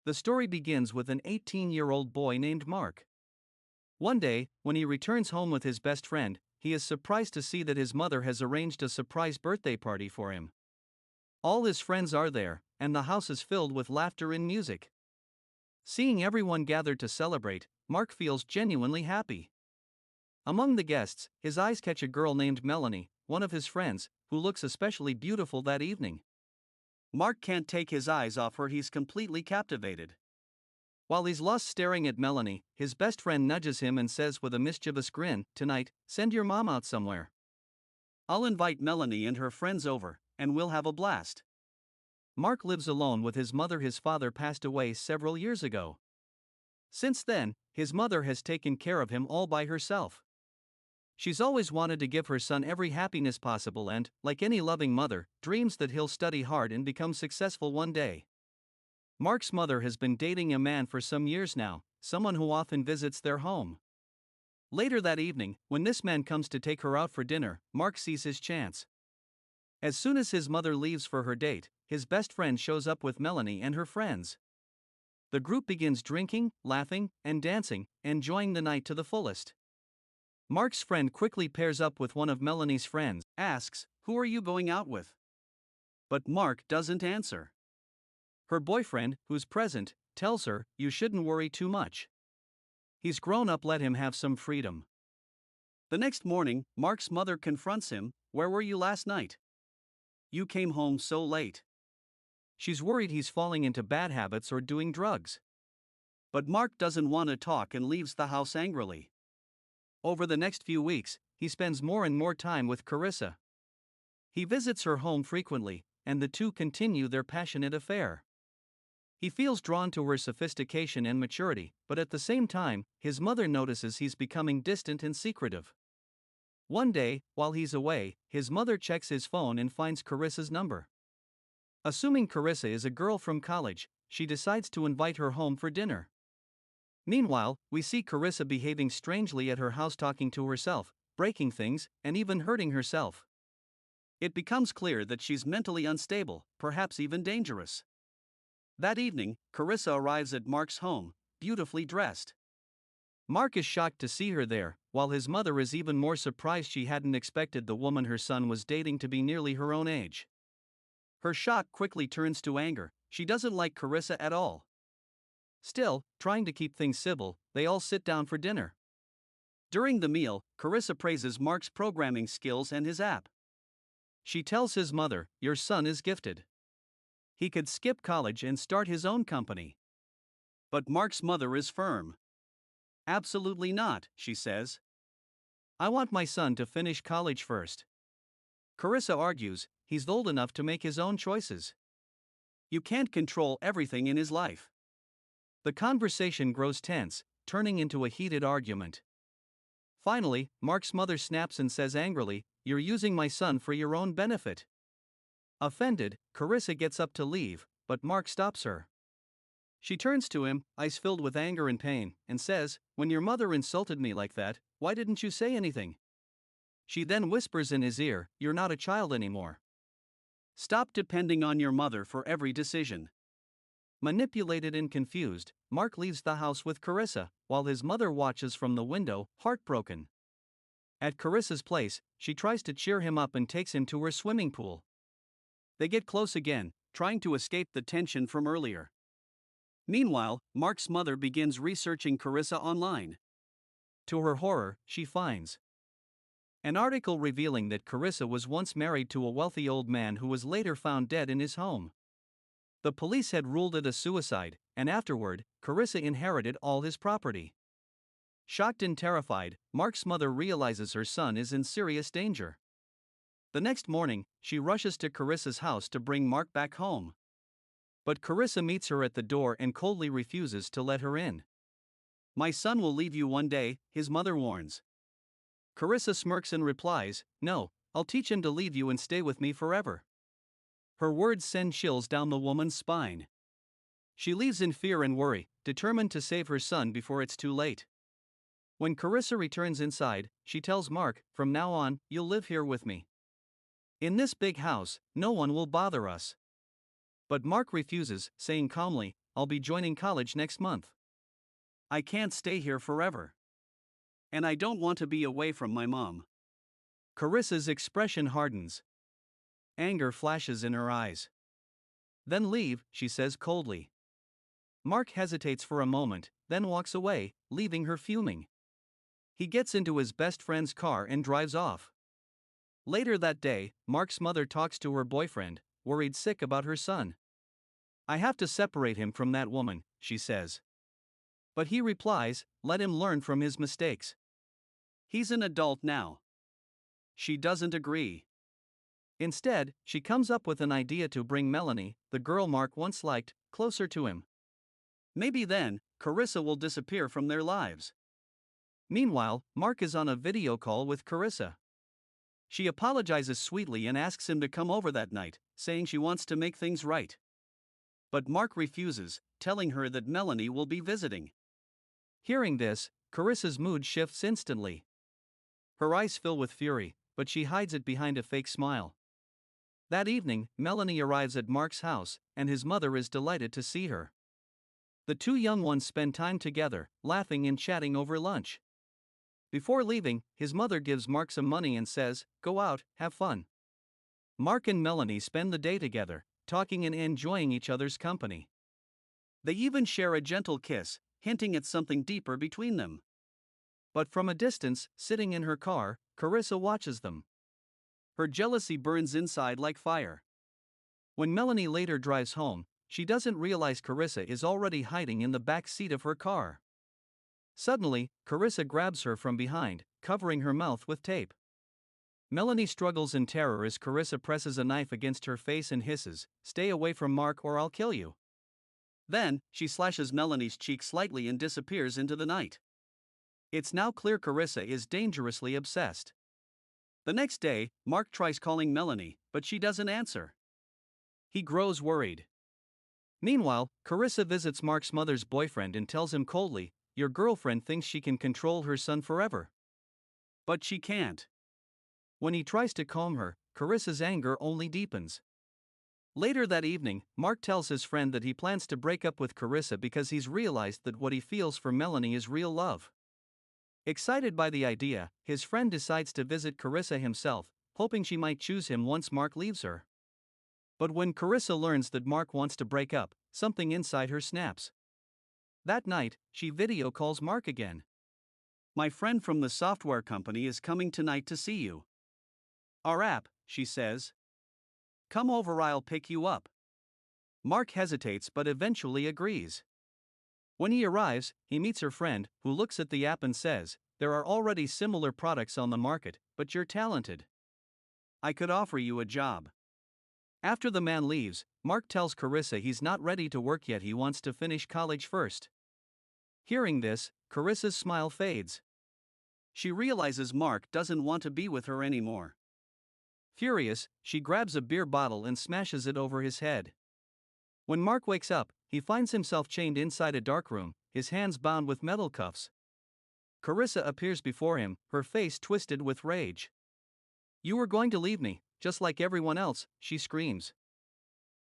The story begins with an 18-year-old boy named Mark. One day, when he returns home with his best friend, he is surprised to see that his mother has arranged a surprise birthday party for him. All his friends are there, and the house is filled with laughter and music. Seeing everyone gathered to celebrate, Mark feels genuinely happy. Among the guests, his eyes catch a girl named Melanie, one of his friends, who looks especially beautiful that evening. Mark can't take his eyes off her, he's completely captivated. While he's lost staring at Melanie, his best friend nudges him and says with a mischievous grin, "Tonight, send your mom out somewhere. I'll invite Melanie and her friends over, and we'll have a blast." Mark lives alone with his mother. His father passed away several years ago. Since then, his mother has taken care of him all by herself. She's always wanted to give her son every happiness possible and, like any loving mother, dreams that he'll study hard and become successful one day. Mark's mother has been dating a man for some years now, someone who often visits their home. Later that evening, when this man comes to take her out for dinner, Mark sees his chance. As soon as his mother leaves for her date, his best friend shows up with Melanie and her friends. The group begins drinking, laughing, and dancing, enjoying the night to the fullest. Mark's friend quickly pairs up with one of Melanie's friends, asks, "Who are you going out with?" But Mark doesn't answer. Her boyfriend, who's present, tells her, "You shouldn't worry too much. He's grown up, let him have some freedom." The next morning, Mark's mother confronts him, "Where were you last night? You came home so late." She's worried he's falling into bad habits or doing drugs. But Mark doesn't want to talk and leaves the house angrily. Over the next few weeks, he spends more and more time with Carissa. He visits her home frequently, and the two continue their passionate affair. He feels drawn to her sophistication and maturity, but at the same time, his mother notices he's becoming distant and secretive. One day, while he's away, his mother checks his phone and finds Carissa's number. Assuming Carissa is a girl from college, she decides to invite her home for dinner. Meanwhile, we see Carissa behaving strangely at her house, talking to herself, breaking things, and even hurting herself. It becomes clear that she's mentally unstable, perhaps even dangerous. That evening, Carissa arrives at Mark's home, beautifully dressed. Mark is shocked to see her there, while his mother is even more surprised. She hadn't expected the woman her son was dating to be nearly her own age. Her shock quickly turns to anger. She doesn't like Carissa at all. Still, trying to keep things civil, they all sit down for dinner. During the meal, Carissa praises Mark's programming skills and his app. She tells his mother, "Your son is gifted. He could skip college and start his own company." But Mark's mother is firm. "Absolutely not," she says. "I want my son to finish college first." Carissa argues, "He's old enough to make his own choices. You can't control everything in his life." The conversation grows tense, turning into a heated argument. Finally, Mark's mother snaps and says angrily, "You're using my son for your own benefit." Offended, Carissa gets up to leave, but Mark stops her. She turns to him, eyes filled with anger and pain, and says, "When your mother insulted me like that, why didn't you say anything?" She then whispers in his ear, "You're not a child anymore. Stop depending on your mother for every decision." Manipulated and confused, Mark leaves the house with Carissa, while his mother watches from the window, heartbroken. At Carissa's place, she tries to cheer him up and takes him to her swimming pool. They get close again, trying to escape the tension from earlier. Meanwhile, Mark's mother begins researching Carissa online. To her horror, she finds an article revealing that Carissa was once married to a wealthy old man who was later found dead in his home. The police had ruled it a suicide, and afterward, Carissa inherited all his property. Shocked and terrified, Mark's mother realizes her son is in serious danger. The next morning, she rushes to Carissa's house to bring Mark back home. But Carissa meets her at the door and coldly refuses to let her in. "My son will leave you one day," his mother warns. Carissa smirks and replies, "No, I'll teach him to leave you and stay with me forever." Her words send chills down the woman's spine. She leaves in fear and worry, determined to save her son before it's too late. When Carissa returns inside, she tells Mark, "From now on, you'll live here with me. In this big house, no one will bother us." But Mark refuses, saying calmly, I'll be joining college next month. I can't stay here forever. And I don't want to be away from my mom. Carissa's expression hardens. Anger flashes in her eyes. Then leave, she says coldly. Mark hesitates for a moment, then walks away, leaving her fuming. He gets into his best friend's car and drives off. Later that day, Mark's mother talks to her boyfriend, worried sick about her son. I have to separate him from that woman, she says. But he replies, let him learn from his mistakes. He's an adult now. She doesn't agree. Instead, she comes up with an idea to bring Melanie, the girl Mark once liked, closer to him. Maybe then, Carissa will disappear from their lives. Meanwhile, Mark is on a video call with Carissa. She apologizes sweetly and asks him to come over that night, saying she wants to make things right. But Mark refuses, telling her that Melanie will be visiting. Hearing this, Carissa's mood shifts instantly. Her eyes fill with fury, but she hides it behind a fake smile. That evening, Melanie arrives at Mark's house, and his mother is delighted to see her. The two young ones spend time together, laughing and chatting over lunch. Before leaving, his mother gives Mark some money and says, go out, have fun. Mark and Melanie spend the day together, talking and enjoying each other's company. They even share a gentle kiss, hinting at something deeper between them. But from a distance, sitting in her car, Carissa watches them. Her jealousy burns inside like fire. When Melanie later drives home, she doesn't realize Carissa is already hiding in the back seat of her car. Suddenly, Carissa grabs her from behind, covering her mouth with tape. Melanie struggles in terror as Carissa presses a knife against her face and hisses, stay away from Mark or I'll kill you. Then, she slashes Melanie's cheek slightly and disappears into the night. It's now clear Carissa is dangerously obsessed. The next day, Mark tries calling Melanie, but she doesn't answer. He grows worried. Meanwhile, Carissa visits Mark's mother's boyfriend and tells him coldly, your girlfriend thinks she can control her son forever. But she can't. When he tries to calm her, Carissa's anger only deepens. Later that evening, Mark tells his friend that he plans to break up with Carissa because he's realized that what he feels for Melanie is real love. Excited by the idea, his friend decides to visit Carissa himself, hoping she might choose him once Mark leaves her. But when Carissa learns that Mark wants to break up, something inside her snaps. That night, she video calls Mark again. My friend from the software company is coming tonight to see you. Our app, she says. Come over, I'll pick you up. Mark hesitates but eventually agrees. When he arrives, he meets her friend, who looks at the app and says, there are already similar products on the market, but you're talented. I could offer you a job. After the man leaves, Mark tells Carissa he's not ready to work yet, he wants to finish college first. Hearing this, Carissa's smile fades. She realizes Mark doesn't want to be with her anymore. Furious, she grabs a beer bottle and smashes it over his head. When Mark wakes up, he finds himself chained inside a dark room, his hands bound with metal cuffs. Carissa appears before him, her face twisted with rage. You were going to leave me, just like everyone else, she screams.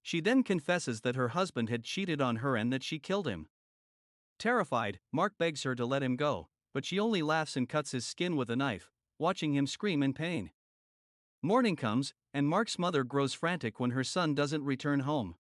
She then confesses that her husband had cheated on her and that she killed him. Terrified, Mark begs her to let him go, but she only laughs and cuts his skin with a knife, watching him scream in pain. Morning comes, and Mark's mother grows frantic when her son doesn't return home.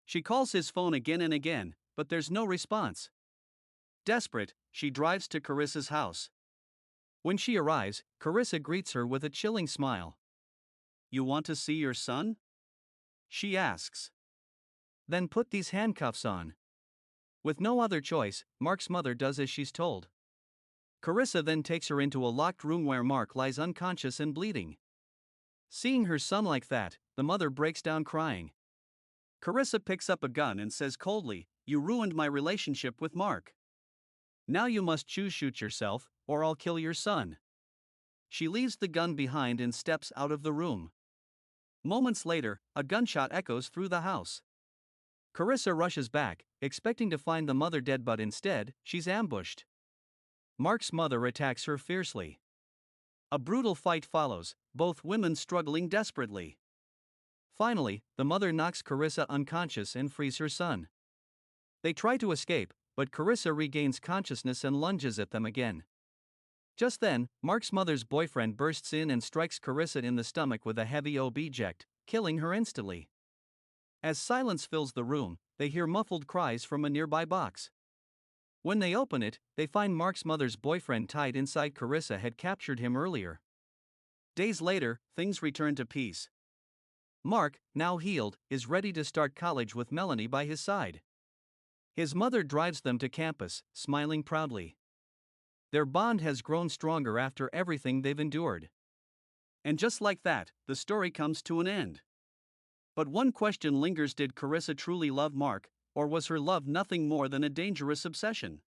She calls his phone again and again, but there's no response. Desperate, she drives to Carissa's house. When she arrives, Carissa greets her with a chilling smile. You want to see your son? She asks. Then put these handcuffs on. With no other choice, Mark's mother does as she's told. Carissa then takes her into a locked room where Mark lies unconscious and bleeding. Seeing her son like that, the mother breaks down crying. Carissa picks up a gun and says coldly, you ruined my relationship with Mark. Now you must shoot yourself, or I'll kill your son. She leaves the gun behind and steps out of the room. Moments later, a gunshot echoes through the house. Carissa rushes back, expecting to find the mother dead, but instead, she's ambushed. Mark's mother attacks her fiercely. A brutal fight follows, both women struggling desperately. Finally, the mother knocks Carissa unconscious and frees her son. They try to escape, but Carissa regains consciousness and lunges at them again. Just then, Mark's mother's boyfriend bursts in and strikes Carissa in the stomach with a heavy object, killing her instantly. As silence fills the room, they hear muffled cries from a nearby box. When they open it, they find Mark's mother's boyfriend tied inside. Carissa had captured him earlier. Days later, things return to peace. Mark, now healed, is ready to start college with Melanie by his side. His mother drives them to campus, smiling proudly. Their bond has grown stronger after everything they've endured. And just like that, the story comes to an end. But one question lingers: did Carissa truly love Mark, or was her love nothing more than a dangerous obsession?